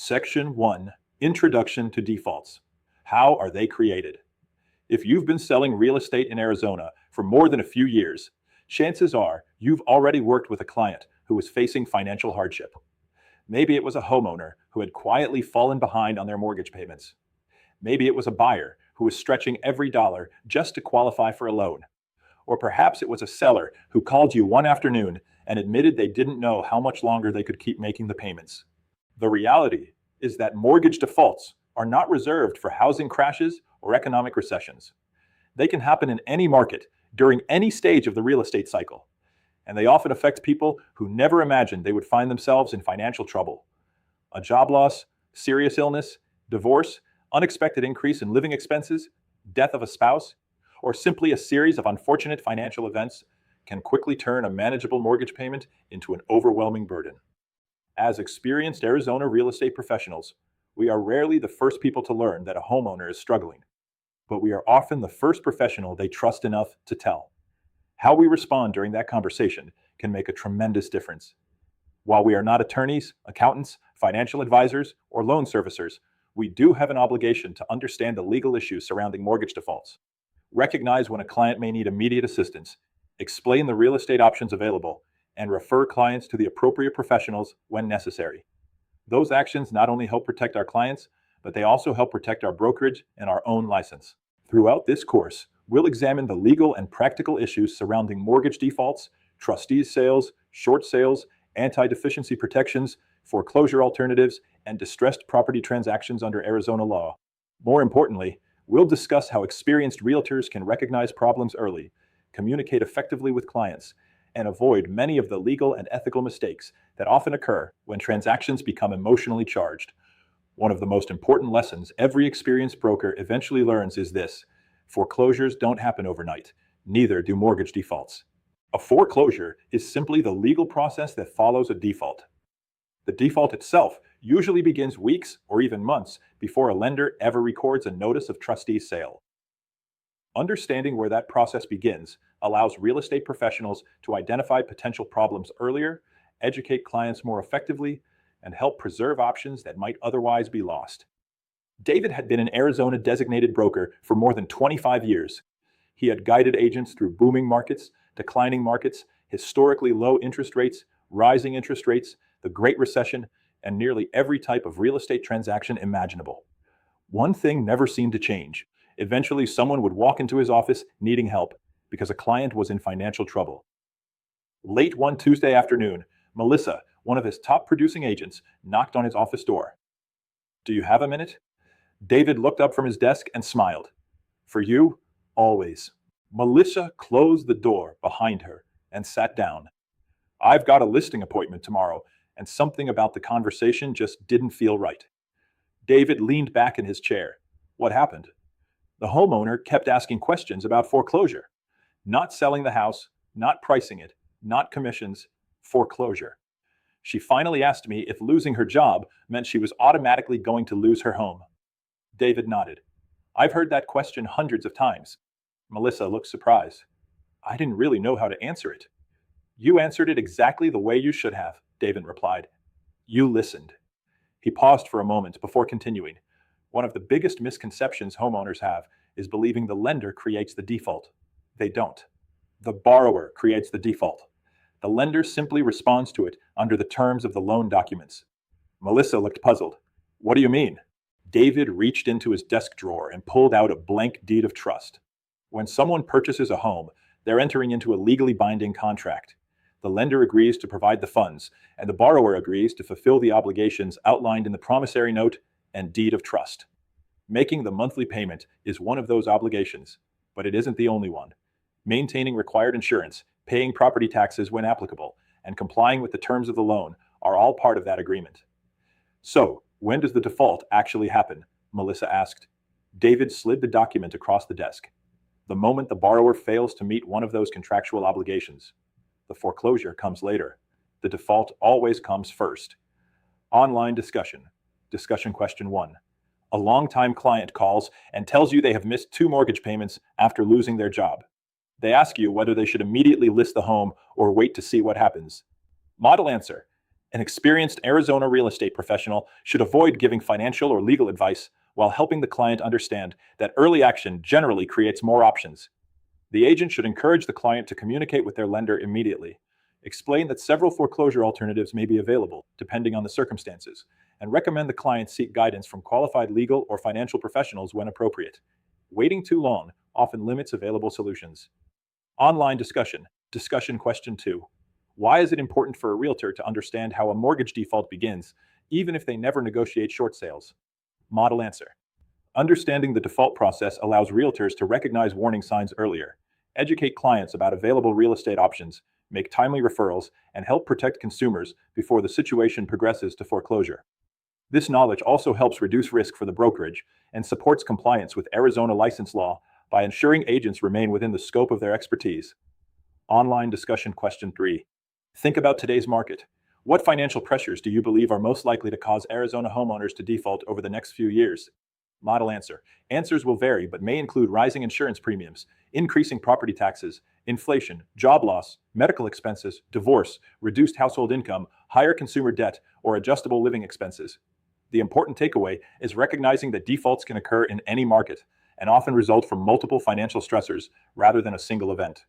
Section 1, Introduction to Defaults. How are they created? If you've been selling real estate in Arizona for more than a few years, chances are you've already worked with a client who was facing financial hardship. Maybe it was a homeowner who had quietly fallen behind on their mortgage payments. Maybe it was a buyer who was stretching every dollar just to qualify for a loan. Or perhaps it was a seller who called you one afternoon and admitted they didn't know how much longer they could keep making the payments. The reality is that mortgage defaults are not reserved for housing crashes or economic recessions. They can happen in any market, during any stage of the real estate cycle, and they often affect people who never imagined they would find themselves in financial trouble. A job loss, serious illness, divorce, unexpected increase in living expenses, death of a spouse, or simply a series of unfortunate financial events can quickly turn a manageable mortgage payment into an overwhelming burden. As experienced Arizona real estate professionals, we are rarely the first people to learn that a homeowner is struggling, but we are often the first professional they trust enough to tell. How we respond during that conversation can make a tremendous difference. While we are not attorneys, accountants, financial advisors, or loan servicers, we do have an obligation to understand the legal issues surrounding mortgage defaults, recognize when a client may need immediate assistance, explain the real estate options available, and refer clients to the appropriate professionals when necessary. Those actions not only help protect our clients, but they also help protect our brokerage and our own license. Throughout this course, we'll examine the legal and practical issues surrounding mortgage defaults, trustee sales, short sales, anti-deficiency protections, foreclosure alternatives, and distressed property transactions under Arizona law. More importantly, we'll discuss how experienced realtors can recognize problems early, communicate effectively with clients, and avoid many of the legal and ethical mistakes that often occur when transactions become emotionally charged. One of the most important lessons every experienced broker eventually learns is this: foreclosures don't happen overnight, neither do mortgage defaults. A foreclosure is simply the legal process that follows a default. The default itself usually begins weeks or even months before a lender ever records a notice of trustee sale. Understanding where that process begins allows real estate professionals to identify potential problems earlier, educate clients more effectively, and help preserve options that might otherwise be lost. David had been an Arizona designated broker for more than 25 years. He had guided agents through booming markets, declining markets, historically low interest rates, rising interest rates, the Great Recession, and nearly every type of real estate transaction imaginable. One thing never seemed to change. Eventually, someone would walk into his office needing help because a client was in financial trouble. Late one Tuesday afternoon, Melissa, one of his top producing agents, knocked on his office door. "Do you have a minute?" David looked up from his desk and smiled. "For you, always." Melissa closed the door behind her and sat down. "I've got a listing appointment tomorrow, and something about the conversation just didn't feel right." David leaned back in his chair. "What happened?" The homeowner kept asking questions about foreclosure. Not selling the house, not pricing it, not commissions, foreclosure. She finally asked me if losing her job meant she was automatically going to lose her home. David nodded. "I've heard that question hundreds of times." Melissa looked surprised. "I didn't really know how to answer it." "You answered it exactly the way you should have," David replied. "You listened." He paused for a moment before continuing. "One of the biggest misconceptions homeowners have is believing the lender creates the default. They don't. The borrower creates the default. The lender simply responds to it under the terms of the loan documents." Melissa looked puzzled. "What do you mean?" David reached into his desk drawer and pulled out a blank deed of trust. When someone purchases a home, they're entering into a legally binding contract. The lender agrees to provide the funds, and the borrower agrees to fulfill the obligations outlined in the promissory note and deed of trust. Making the monthly payment is one of those obligations, but it isn't the only one. Maintaining required insurance, paying property taxes when applicable, and complying with the terms of the loan are all part of that agreement. "So, when does the default actually happen?" Melissa asked. David slid the document across the desk. "The moment the borrower fails to meet one of those contractual obligations. The foreclosure comes later. The default always comes first." Online discussion. Discussion question 1. A longtime client calls and tells you they have missed 2 mortgage payments after losing their job. They ask you whether they should immediately list the home or wait to see what happens. Model answer: An experienced Arizona real estate professional should avoid giving financial or legal advice while helping the client understand that early action generally creates more options. The agent should encourage the client to communicate with their lender immediately. Explain that several foreclosure alternatives may be available, depending on the circumstances, and recommend the client seek guidance from qualified legal or financial professionals when appropriate. Waiting too long often limits available solutions. Online discussion. Discussion question 2. Why is it important for a realtor to understand how a mortgage default begins, even if they never negotiate short sales? Model answer. Understanding the default process allows realtors to recognize warning signs earlier, educate clients about available real estate options, make timely referrals, and help protect consumers before the situation progresses to foreclosure. This knowledge also helps reduce risk for the brokerage and supports compliance with Arizona license law by ensuring agents remain within the scope of their expertise. Online discussion question 3. Think about today's market. What financial pressures do you believe are most likely to cause Arizona homeowners to default over the next few years? Model answer. Answers will vary but may include rising insurance premiums, increasing property taxes, inflation, job loss, medical expenses, divorce, reduced household income, higher consumer debt, or adjustable living expenses. The important takeaway is recognizing that defaults can occur in any market and often result from multiple financial stressors rather than a single event.